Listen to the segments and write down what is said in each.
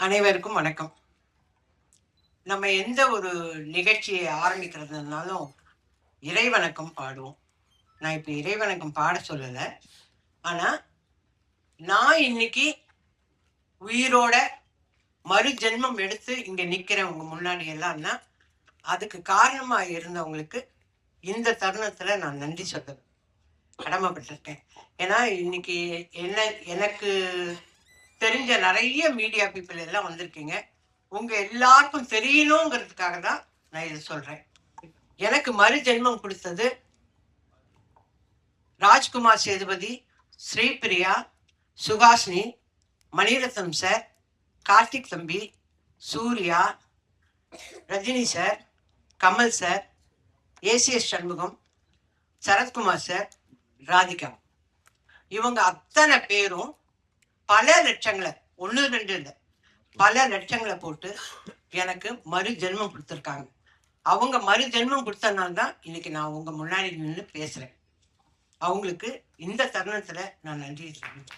அனைவருக்கும் வணக்கம். நம்ம எந்த ஒரு நிகழ்ச்சியை ஆரம்பிக்கிறதுனாலும் இறைவணக்கம் பாடுவோம். நான் இப்போ இறைவணக்கம் பாட சொல்லலை. ஆனால் நான் இன்னைக்கு உயிரோட மறு ஜென்மம் எடுத்து இங்கே நிற்கிறேன் உங்க முன்னாடி எல்லாம்னா அதுக்கு காரணமாக இருந்தவங்களுக்கு இந்த தருணத்தில் நான் நன்றி சொல்ல கடமைப்பட்டிருக்கேன். ஏன்னா இன்னைக்கு எனக்கு தெரிஞ்ச நிறைய மீடியா பீப்புள் எல்லாம் வந்திருக்கீங்க. உங்க எல்லாருக்கும் தெரியணுங்கிறதுக்காக தான் நான் இதை சொல்றேன். எனக்கு மறு ஜென்மம் கொடுத்தது ராஜ்குமார் சேதுபதி, ஸ்ரீபிரியா, சுகாஷினி, மணிரத்னம் சார், கார்த்திக் தம்பி, Suriya, Rajini sir, Kamal sir, ACS Shanmugam, Sarathkumar sir, Radhika. இவங்க அத்தனை பேரும் பல லட்சங்களை, 1-2 இல்லை, பல லட்சங்களை போட்டு எனக்கு மறு ஜென்மம் கொடுத்துருக்காங்க. அவங்க மறு ஜென்மம் கொடுத்தனால தான் இன்னைக்கு நான் உங்க முன்னாடி நின்று பேசுறேன். அவங்களுக்கு இந்த தருணத்துல நான் நன்றி சொல்றேன்.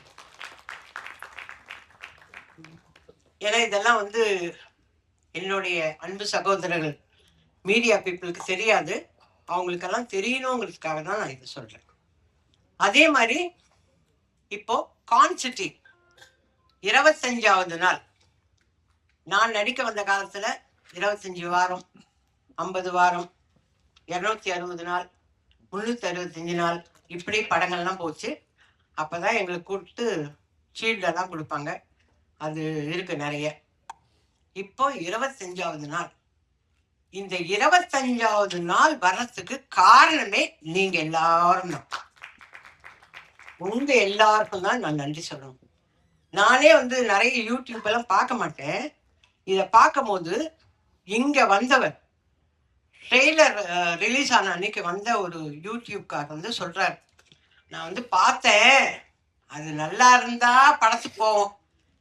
ஏன்னா இதெல்லாம் என்னுடைய அன்பு சகோதரர்கள் மீடியா பீப்புளுக்கு தெரியாது. அவங்களுக்கெல்லாம் தெரியணுங்கிறதுக்காக தான் நான் இதை சொல்றேன். அதே மாதிரி இப்போ கான்சிட்டி 25வது நாள் நான் நடிக்க வந்த காலத்துல 25 வாரம், 50 வாரம், 260 நாள், 365 நாள், இப்படி படங்கள்லாம் போச்சு. அப்பதான் எங்களுக்கு கூப்பிட்டு ஷீல்டெல்லாம் கொடுப்பாங்க. அது இருக்கு நிறைய. இப்போ 25வது நாள். இந்த 25வது நாள் வர்றதுக்கு காரணமே நீங்க எல்லாரும் தான். உங்க எல்லாருக்கும் தான் நான் நன்றி சொல்லணும். நானே நிறைய யூடியூப் எல்லாம் பார்க்க மாட்டேன். இதை பார்க்கும் போது இங்க வந்தவர் ட்ரெய்லர் ரிலீஸ் ஆன அன்னைக்கு வந்த ஒரு யூடியூப்கார் சொல்றாரு, நான் பார்த்தேன், அது நல்லா இருந்தா படத்துக்கு போவோம்,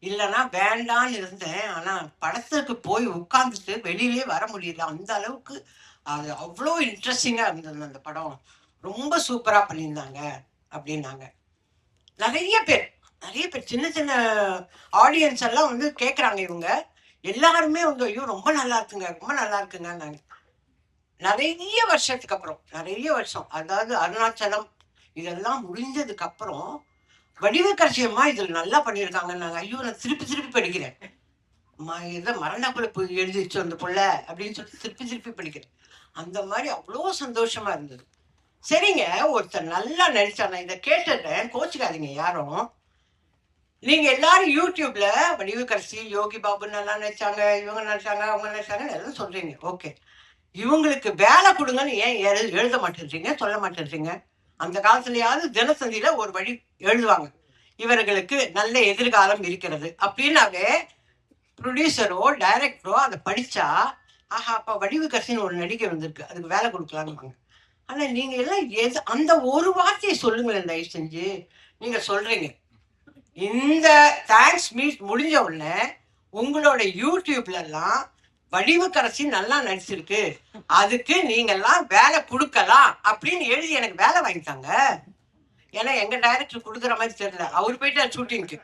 இல்லைன்னா வேண்டான்னு இருந்தேன். ஆனா படத்துக்கு போய் உட்கார்ந்துட்டு வெளியிலே வர முடியல. அந்த அளவுக்கு அது அவ்வளோ இன்ட்ரெஸ்டிங்கா இருந்தது. அந்த படம் ரொம்ப சூப்பரா பண்ணியிருந்தாங்க அப்படின்னாங்க. நிறைய பேர் சின்ன சின்ன ஆடியன்ஸ் எல்லாம் கேட்குறாங்க. இவங்க எல்லாருமே ஐயோ ரொம்ப நல்லா இருக்குங்க, ரொம்ப நல்லா இருக்குங்க. நிறைய வருஷத்துக்கு அப்புறம், நிறைய வருஷம், அதாவது அருணாச்சலம் இதெல்லாம் முடிஞ்சதுக்கு அப்புறம் வடிவக்கரசியம்மா இதில் நல்லா பண்ணியிருக்காங்க. நாங்கள் ஐயோ நான் திருப்பி படிக்கிறேன். இதை மரணக்குள்ள போய் எழுதிச்சு அந்த புள்ள அப்படின்னு சொல்லிட்டு திருப்பி படிக்கிறேன். அந்த மாதிரி அவ்வளோ சந்தோஷமா இருந்தது. சரிங்க, ஒருத்தர் நல்லா நடிச்சா, நான் இதை கேட்டுட்டேன், கோச்சுக்காதீங்க யாரும். நீங்க எல்லாரும் யூடியூப்ல வடிவக்கரசி, யோகி பாபு நல்லா நடிச்சாங்க, இவங்க நடிச்சாங்க, அவங்க நடிச்சாங்க எல்லாம் சொல்றீங்க. ஓகே, இவங்களுக்கு வேலை கொடுங்கன்னு ஏன் எழுத மாட்டேன்றீங்க, சொல்ல மாட்டேன்றீங்க? அந்த காலத்துலயாவது தினசந்தியில ஒரு வழி எழுதுவாங்க, இவர்களுக்கு நல்ல எதிர்காலம் இருக்கிறது அப்படின்னாவே ப்ரொடியூசரோ டைரக்டரோ அதை படிச்சா, ஆஹா அப்ப வடிவக்கரசின்னு ஒரு நடிகை வந்திருக்கு, அதுக்கு வேலை கொடுக்கலான்னு. ஆனா நீங்க எல்லாம் அந்த ஒரு வார்த்தையை சொல்லுங்களேன் தயவு செஞ்சு. நீங்க சொல்றீங்க இந்த தேங்க்ஸ் மீட் முடிஞ்ச உடனே உங்களோட யூடியூப்ல எல்லாம் வடிவக்கரசி நல்லா நடிச்சிருக்கு, அதுக்கு நீங்க எல்லாம் வேலை கொடுக்கலாம் அப்படின்னு எழுதி எனக்கு வேலை வாங்கிட்டாங்க. ஏன்னா எங்க டைரக்டர் கொடுக்குற மாதிரி தெரியல, அவர் போயிட்டு ஷூட்டிங்க்கு.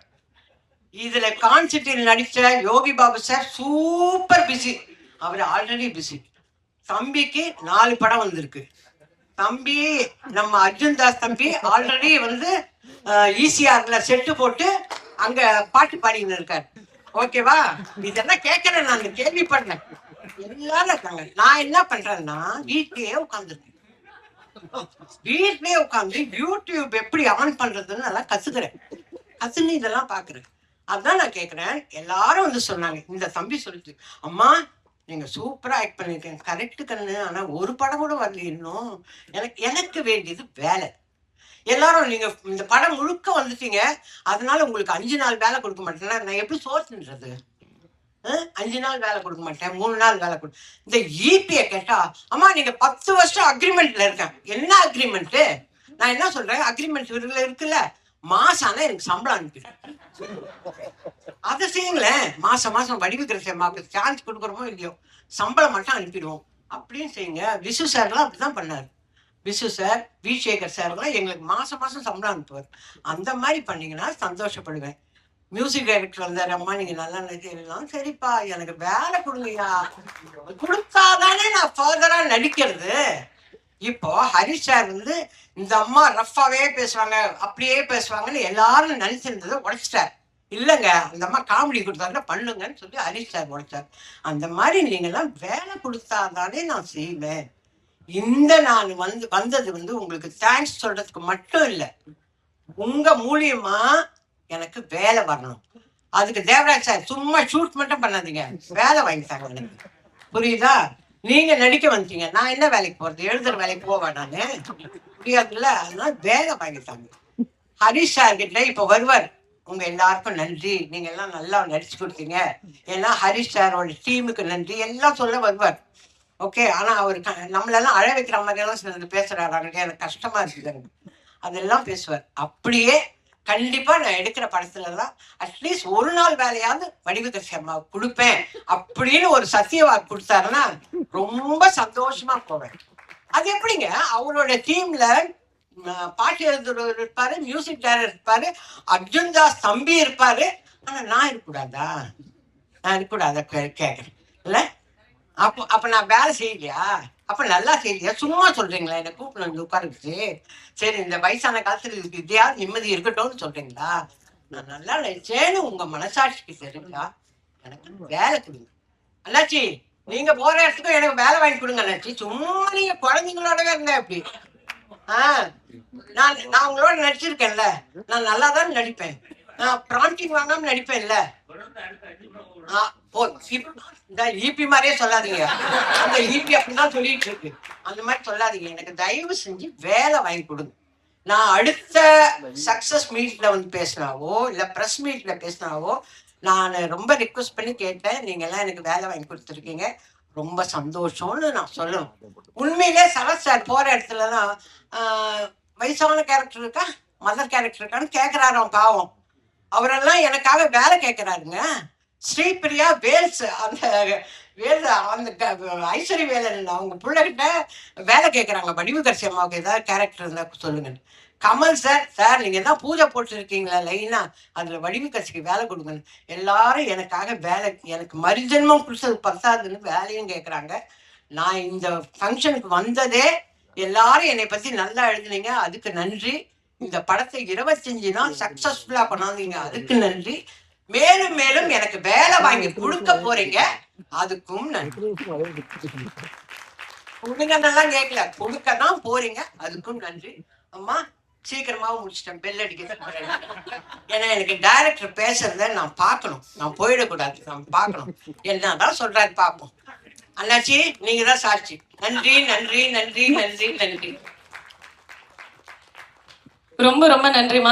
இதுல கான்சிட்டியில் நடிச்ச Yogi Babu sir super busy, அவர் ஆல்ரெடி பிஸி. தம்பிக்கு 4 படம் வந்திருக்கு. தம்பி நம்ம அர்ஜுன் தாஸ் தம்பி ஆல்ரெடி ஈசிஆர்ல செட்டு போட்டு அங்க பாட்டு பாடின்னு இருக்காரு. ஓகேவா? இதெல்லாம் கேட்கறேன், நான் கேள்விப்படுறேன். எல்லாரும் இருக்காங்க. நான் என்ன பண்றேன்னா வீட்லயே உட்காந்துருக்கேன். வீட்லயே உட்காந்து யூடியூப் எப்படி ஆன் பண்றதுன்னு நல்லா கத்துன்னு இதெல்லாம் பாக்குறேன். அதான் நான் கேட்கிறேன். எல்லாரும் சொன்னாங்க, இந்த தம்பி சொல்லிட்டு, அம்மா நீங்க சூப்பரா ஆக்ட் பண்ணிருக்கீங்க, கரெக்டு கண்ணு, ஆனா ஒரு படம் கூட வரல இன்னும். எனக்கு வேண்டியது வேலை. எல்லாரும் நீங்க இந்த படம் முழுக்க வந்துட்டீங்க, அதனால உங்களுக்கு 5 நாள் வேலை கொடுக்க மாட்டேன்னா நான் எப்படி சோர்த்துன்றது? 5 நாள் வேலை கொடுக்க மாட்டேன், 3 நாள் வேலை கொடு. இந்த ஈபியை கேட்டா, அம்மா நீங்க 10 வருஷம் அக்ரிமெண்ட்ல இருக்கேன். என்ன அக்ரிமெண்ட்? நான் என்ன சொல்றேன், அக்ரிமெண்ட் இருக்குல்ல, மாசம் ஆனா எனக்கு சம்பளம் அனுப்பிடுறேன். அதை செய்யுங்களேன். மாசம் வடிவக்கரசி அம்மாவுக்கு சான்ஸ் கொடுக்குறோமோ இல்லையோ, சம்பளம் மட்டும் அனுப்பிடுவோம் அப்படின்னு செய்யுங்க. விசு சார்லாம் அப்படிதான் பண்ணாரு. விசு சார், வி சேகர் சார்லாம் எங்களுக்கு மாசம் சம்பளம் அனுப்புவார். அந்த மாதிரி பண்ணீங்கன்னா சந்தோஷப்படுவேன். மியூசிக் டைரக்டர் வந்தாரு, அம்மா நீங்க நல்லா நடிக்கலாம். சரிப்பா எனக்கு வேலை கொடுங்கய்யா, கொடுத்தாதானே நான் ஃபர்தரா நடிக்கிறது. இப்போ ஹரிஷ் சார் வந்து இந்த அம்மா ரஃபாவே பேசுவாங்க, அப்படியே பேசுவாங்கன்னு எல்லாரும் நினைச்சிருந்ததை உடைச்சிட்டார். இல்லைங்க, அந்த அம்மா காமெடி கொடுத்தாங்க பண்ணுங்கன்னு சொல்லி ஹரிஷ் சார் உடைச்சார். அந்த மாதிரி நீங்கெல்லாம் வேலை கொடுத்தாதானே நான் செய்வேன். நான் வந்தது வந்து உங்களுக்கு தேங்க்ஸ் சொல்றதுக்கு மட்டும் இல்லை, உங்க மூலியமா எனக்கு வேலை வரணும். அதுக்கு தேவராஜ் சார் சும்மா ஷூட் மட்டும் பண்ணாதீங்க, வேலை வாங்கித்தாங்க எனக்கு. புரியுதா? நீங்க நடிக்க வந்துட்டீங்க, நான் என்ன வேலைக்கு போறது? எழுதுற வேலைக்கு போவேன் நானு, புரியாதுல்ல? அதனால வேலை வாங்கித்தாங்க. ஹரிஷ் சார் கிட்ட இப்ப வருவார். உங்க எல்லாருக்கும் நன்றி, நீங்க எல்லாம் நல்லா நடிச்சு கொடுத்தீங்க, ஏன்னா ஹரிஷ் சாரோட டீமுக்கு நன்றி எல்லாம் சொல்ல வருவார். ஓகே, ஆனா அவரு நம்மளெல்லாம் அழ வைக்கிற மாதிரி எல்லாம் சிலது பேசுறாரு, எனக்கு கஷ்டமா இருக்குது. அதெல்லாம் பேசுவார். அப்படியே கண்டிப்பா நான் எடுக்கிற படத்துல எல்லாம் அட்லீஸ்ட் ஒரு நாள் வேலையாவது வடிவுகரசி அம்மாவுக்கு கொடுப்பேன் அப்படின்னு ஒரு சத்தியவாக்கு கொடுத்தாருன்னா ரொம்ப சந்தோஷமா போவேன். அது எப்படிங்க, அவரோட டீம்ல பாட்டு எழுதுறவர் இருப்பாரு, மியூசிக் டைரக்டர் இருப்பாரு, அர்ஜுன் தாஸ் தம்பி இருப்பாரு, ஆனா நான் இருக்கக்கூடாதா? நான் இருக்கக்கூடாத கேட்கறேன் இல்ல? அப்ப நான் வேலை செய்யலையா? அப்ப நல்லா செய்யலையா? சும்மா சொல்றீங்களா? என்னை கூப்பிட்டு வந்து உட்காருச்சு, சரி இந்த வயசான காலத்துல இதுக்கு இதையாவது நிம்மதி இருக்கட்டும்னு சொல்றீங்களா? நான் நல்லா நினைச்சேன்னு உங்க மனசாட்சிக்கு தெரியுங்களா? எனக்கு வேலை கொடுங்க அண்ணாச்சி. நீங்க போற இடத்துக்கும் எனக்கு வேலை வாங்கி கொடுங்க அண்ணாச்சி. சும்மா நீங்க குழந்தைங்களோடவே இருங்க அப்படி. நான் உங்களோட நடிச்சிருக்கேன்ல, நான் நல்லா தான் நடிப்பேன். நான் ப்ராம்ப்டிங் வாங்காம நடிப்பேன்ல. இந்த ஈபி மாதிரியே சொல்லாதீங்க, அந்த ஈபி அப்படிதான் சொல்லிட்டு இருக்கு, அந்த மாதிரி சொல்லாதீங்க. எனக்கு தயவு செஞ்சு வேலை வாங்கி கொடுங்க. நான் அடுத்த சக்சஸ் மீட்ல வந்து பேசினாவோ இல்ல பிரஸ் மீட்ல பேசினாவோ நான் ரொம்ப ரிக்வெஸ்ட் பண்ணி கேட்டேன், நீங்க எல்லாம் எனக்கு வேலை வாங்கி கொடுத்துருக்கீங்க, ரொம்ப சந்தோஷம்னு நான் சொல்லணும். உண்மையிலே சரத் சார் போற இடத்துலதான் வயசான கேரக்டர் இருக்கா, மதர் கேரக்டர் இருக்கான்னு கேட்கிறாராம் பாவம். அவரெல்லாம் எனக்காக வேலை கேட்கிறாருங்க. ஸ்ரீபிரியா வேல்ஸ், அந்த ஐஸ்வரி வேலன் அவங்க பிள்ளைகிட்ட வேலை கேட்கறாங்க, வடிவுகரசி அம்மாவுக்கு ஏதாவது கேரக்டர் இருந்தா சொல்லுங்க. கமல் சார் நீங்க தான் பூஜை போட்டு இருக்கீங்களா லைனா, அதுல வடிவுகரசிக்கு வேலை கொடுங்க. எல்லாரும் எனக்காக வேலை, எனக்கு மறுஜென்மம் புடிச்சது பத்தாதுன்னு வேலையும் கேட்கறாங்க. நான் இந்த ஃபங்க்ஷனுக்கு வந்ததே எல்லாரும் என்னை பத்தி நல்லா எழுதுனீங்க, அதுக்கு நன்றி. இந்த படத்தை 25 நாள் சக்சஸ்ஃபுல்லா பண்ணாதீங்க, அதுக்கு நன்றி. மேலும் மேலும் எனக்கு வேலை வாங்கி கொடுக்க போறீங்க, அதுக்கும் நன்றி. கொடுங்கன்னெல்லாம் கேட்கல, கொடுக்கதான் போறீங்க, அதுக்கும் நன்றி. அம்மா சீக்கிரமாவும் முடிச்சிட்டேன், பெல் அடிக்க. ஏன்னா எனக்கு டைரக்டர் பேசுறத நான் பார்க்கணும், நான் போயிடக்கூடாது, நான் பார்க்கணும். என்னதான் சொல்றாரு பார்ப்போம். அண்ணாச்சி நீங்க தான் சாட்சி. நன்றி நன்றி நன்றி நன்றி நன்றி. ரொம்ப ரொம்ப நன்றிமா.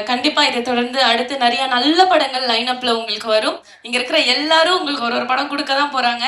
கண்டிப்பா இதை தொடர்ந்து அடுத்து நிறைய நல்ல படங்கள் லைன் அப்ல உங்களுக்கு வரும். இங்க இருக்கிற எல்லாரும் உங்களுக்கு ஒரு படம் கொடுக்க தான் போறாங்க.